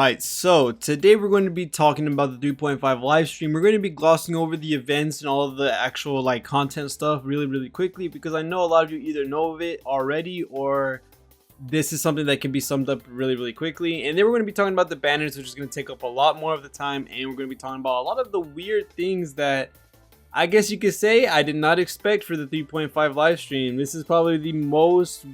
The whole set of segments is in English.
Alright, so today we're going to be talking about the 3.5 live stream. We're going to be glossing over the events and all of the actual content stuff really quickly, because I know a lot of you either know of it already or this is something that can be summed up really quickly. And then we're going to be talking about the banners, which is going to take up a lot more of the time, and we're going to be talking about a lot of the weird things that I guess you could say I did not expect for the 3.5 live stream. This is probably the most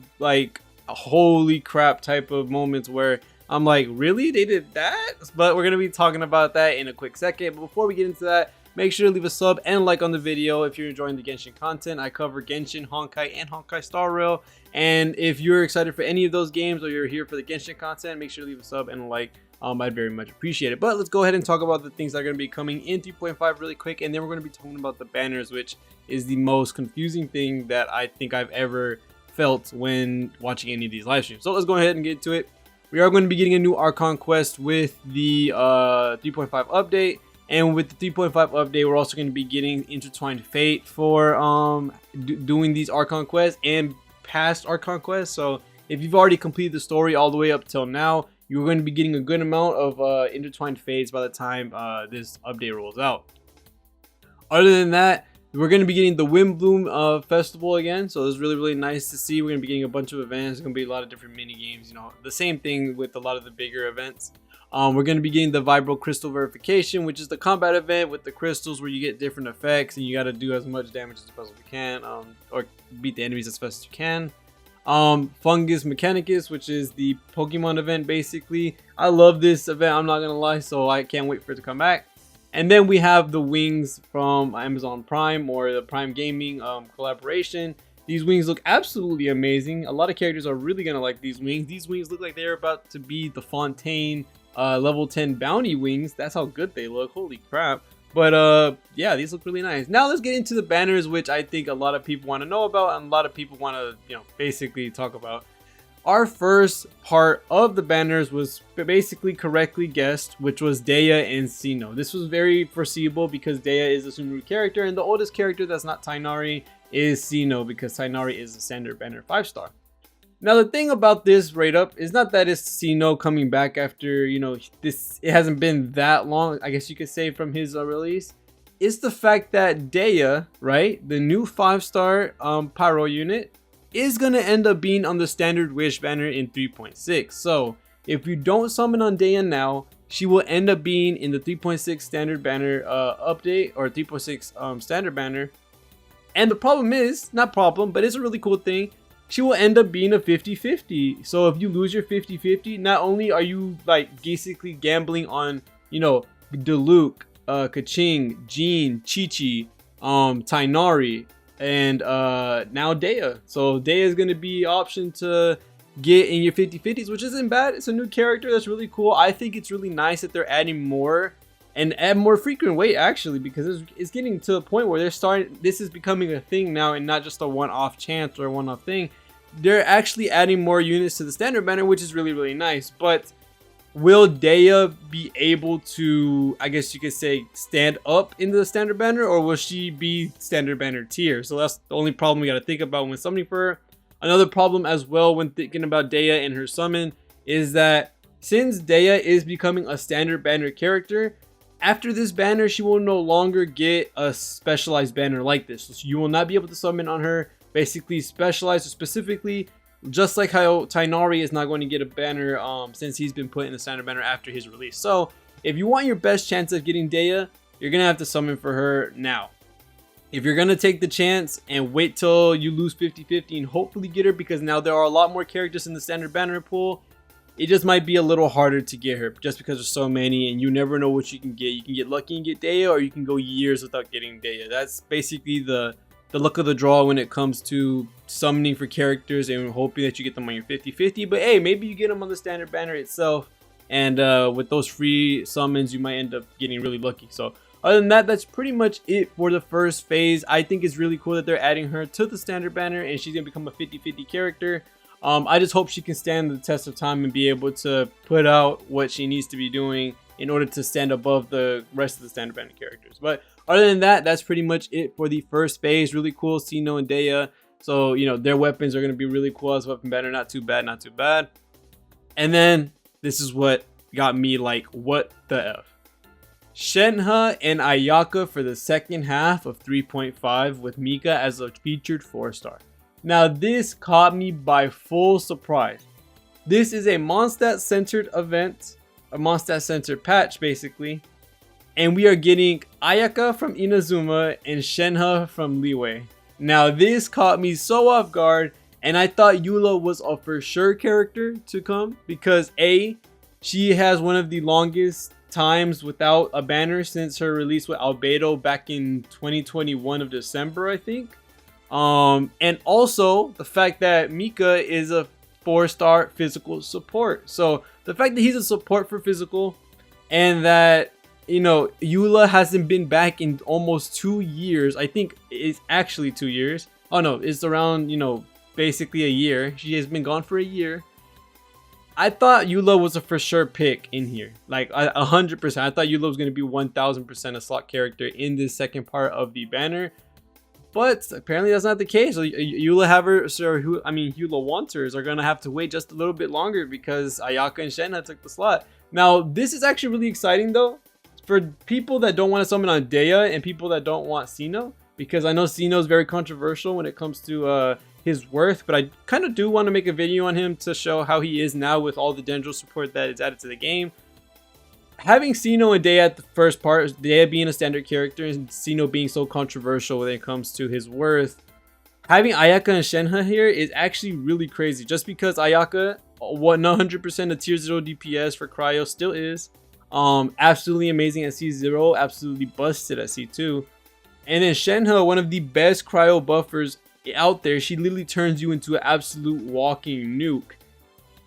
holy crap type of moments where I'm like, really? They did that? But we're going to be talking about that in a quick second. But before we get into that, make sure to leave a sub and a like on the video if you're enjoying the Genshin content. I cover Genshin, Honkai, and Honkai Star Rail. And if you're excited for any of those games or you're here for the Genshin content, make sure to leave a sub and a like. I'd very much appreciate it. But let's go ahead and talk about the things that are going to be coming in 3.5 really quick. And then we're going to be talking about the banners, which is the most confusing thing that I think I've ever felt when watching any of these live streams. So let's go ahead and get into it. We are going to be getting a new Archon quest with the 3.5 update, and with the 3.5 update, we're also going to be getting Intertwined Fate for doing these Archon quests and past Archon quests. So if you've already completed the story all the way up till now, you're going to be getting a good amount of Intertwined Fates by the time this update rolls out. Other than that, we're going to be getting the Windbloom Festival again, so it's really nice to see. We're going to be getting a bunch of events. There's going to be a lot of different mini games, you know, the same thing with a lot of the bigger events. We're going to be getting the Vibro Crystal Verification, which is the combat event with the crystals where you get different effects and you got to do as much damage as possible you can, or beat the enemies as fast as you can. Fungus Mechanicus, which is the Pokemon event basically. I love this event, I'm not going to lie, so I can't wait for it to come back. And then we have the wings from Amazon Prime or the Prime Gaming collaboration. These wings look absolutely amazing. A lot of characters are really going to like these wings. These wings look like they're about to be the Fontaine level 10 bounty wings. That's how good they look. Holy crap. But yeah, these look really nice. Now let's get into the banners, which I think a lot of people want to know about and a lot of people want to, you know, basically talk about. Our first part of the banners was basically correctly guessed, which was Dehya and Sinnoh. This was very foreseeable because Dehya is a Sumeru character, and the oldest character that's not Tighnari is Sinnoh, because Tighnari is a standard banner 5-star. Now the thing about this rate up is not that it's Sinnoh coming back after, you know, it hasn't been that long, I guess you could say, from his release. It's the fact that Dehya, right, the new 5-star Pyro unit, is going to end up being on the standard wish banner in 3.6. So if you don't summon on Dehya now, she will end up being in the 3.6 standard banner update, or 3.6 standard banner. And the problem is, not problem, but it's a really cool thing, she will end up being a 50-50. So if you lose your 50-50, not only are you basically gambling on, you know, Diluc, Kaching, Jean, Chi-Chi, Tighnari, and now Dehya. So Dehya is going to be an option to get in your 50-50s, which isn't bad. It's a new character that's really cool. I think it's really nice that they're adding more and add more frequent weight, actually, because it's getting to a point where this is becoming a thing now and not just a one-off chance or a one-off thing. They're actually adding more units to the standard banner, which is really nice. But will Dehya be able to, I guess you could say, stand up into the standard banner, or will she be standard banner tier? So that's the only problem we got to think about when summoning for her. Another problem as well when thinking about Dehya and her summon is that since Dehya is becoming a standard banner character, after this banner, she will no longer get a specialized banner like this. So you will not be able to summon on her basically specialized or specifically, just like how Tighnari is not going to get a banner since he's been put in the standard banner after his release. So if you want your best chance of getting Dehya, you're going to have to summon for her now. If you're going to take the chance and wait till you lose 50-50 and hopefully get her, because now there are a lot more characters in the standard banner pool, it just might be a little harder to get her just because there's so many and you never know what you can get. You can get lucky and get Dehya, or you can go years without getting Dehya. That's basically the luck of the draw when it comes to summoning for characters and hoping that you get them on your 50-50. But hey, maybe you get them on the standard banner itself, and with those free summons you might end up getting really lucky. So other than that, that's pretty much it for the first phase. I think it's really cool that they're adding her to the standard banner and she's gonna become a 50-50 character. I just hope she can stand the test of time and be able to put out what she needs to be doing in order to stand above the rest of the standard banner characters. But other than that, that's pretty much it for the first phase. Really cool, Sinnoh and Dehya. So, you know, their weapons are going to be really cool as weapon banner. Not too bad, not too bad. And then this is what got me like, what the F? Shenhe and Ayaka for the second half of 3.5 with Mika as a featured 4-star. Now this caught me by full surprise. This is a Mondstadt centered event, a Mondstadt centered patch basically. And we are getting Ayaka from Inazuma and Shenhe from Liyue. Now this caught me so off guard, and I thought Eula was a for sure character to come because A, she has one of the longest times without a banner since her release with Albedo back in 2021 of December, I think. And also the fact that Mika is a 4-star physical support. So the fact that he's a support for physical, and that, you know, Eula hasn't been back in almost 2 years. I think it's actually 2 years. Oh no, it's around, you know, basically a year. She has been gone for a year. I thought Eula was a for sure pick in here, like 100%. I thought Eula was going to be 1000% a slot character in this second part of the banner, but apparently that's not the case. So Eula havers, or who, I mean Eula wanters, are going to have to wait just a little bit longer because Ayaka and Shenhe took the slot. Now this is actually really exciting though for people that don't want to summon on Dehya and people that don't want Sinnoh, because I know Sinnoh is very controversial when it comes to his worth, but I kind of do want to make a video on him to show how he is now with all the Dendro support that is added to the game. Having Sinnoh and Dehya at the first part, Dehya being a standard character and Sinnoh being so controversial when it comes to his worth, having Ayaka and Shenhe here is actually really crazy, just because Ayaka, what 100% of tier 0 DPS for Cryo still is, absolutely amazing at C0, absolutely busted at C2, and then Shenhe, one of the best Cryo buffers out there. She literally turns you into an absolute walking nuke.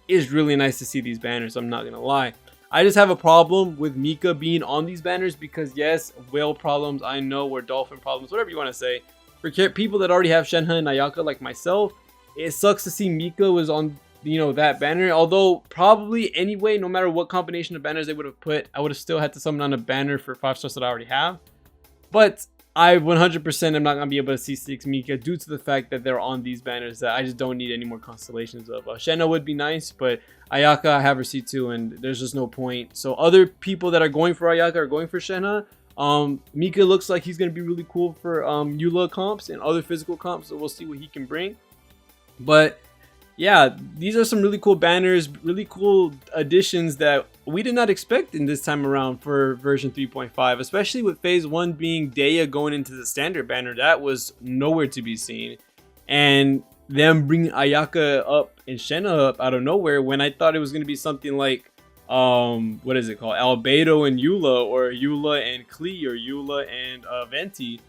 It's really nice to see these banners, I'm not gonna lie. I just have a problem with Mika being on these banners because yes, whale problems, I know, or dolphin problems, whatever you want to say. For people that already have Shenhe and Ayaka like myself, it sucks to see Mika was on, you know, that banner. Although probably anyway, no matter what combination of banners they would have put, I would have still had to summon on a banner for 5 stars that I already have. But I 100% am not going to be able to see C6 Mika due to the fact that they're on these banners that I just don't need any more constellations of. Shenhe would be nice, but Ayaka, I have her C2 and there's just no point. So other people that are going for Ayaka are going for Shenhe. Mika looks like he's going to be really cool for Eula comps and other physical comps, so we'll see what he can bring. But yeah, these are some really cool banners, really cool additions that we did not expect in this time around for version 3.5, especially with phase 1 being Dehya going into the standard banner. That was nowhere to be seen, and them bringing Ayaka up and Shenhe up out of nowhere when I thought it was going to be something like what is it called, Albedo and Eula, or Eula and Klee, or Eula and Venti.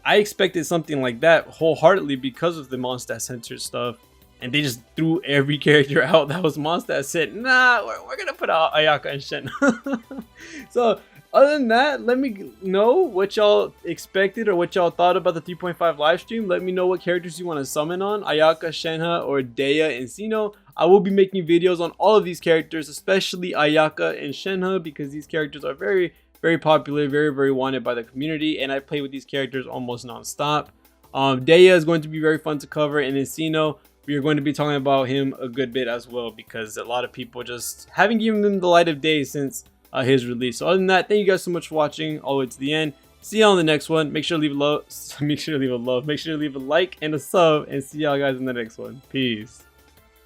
I expected something like that wholeheartedly because of the Mondstadt Center stuff. And they just threw every character out that was Mondstadt. Said, nah, we're gonna put out Ayaka and Shenhe. So other than that, let me know what y'all expected or what y'all thought about the 3.5 live stream. Let me know what characters you want to summon on, Ayaka, Shenhe, or Dehya and Sinnoh. I will be making videos on all of these characters, especially Ayaka and Shenhe, because these characters are very, very popular, very, very wanted by the community, and I play with these characters almost non-stop. Dehya is going to be very fun to cover, and then Sinnoh, we are going to be talking about him a good bit as well, because a lot of people just haven't given him the light of day since his release. So other than that, thank you guys so much for watching all the way to the end. See y'all on the next one. Make sure to leave a love, make sure to leave a like and a sub, and see y'all guys in the next one. Peace.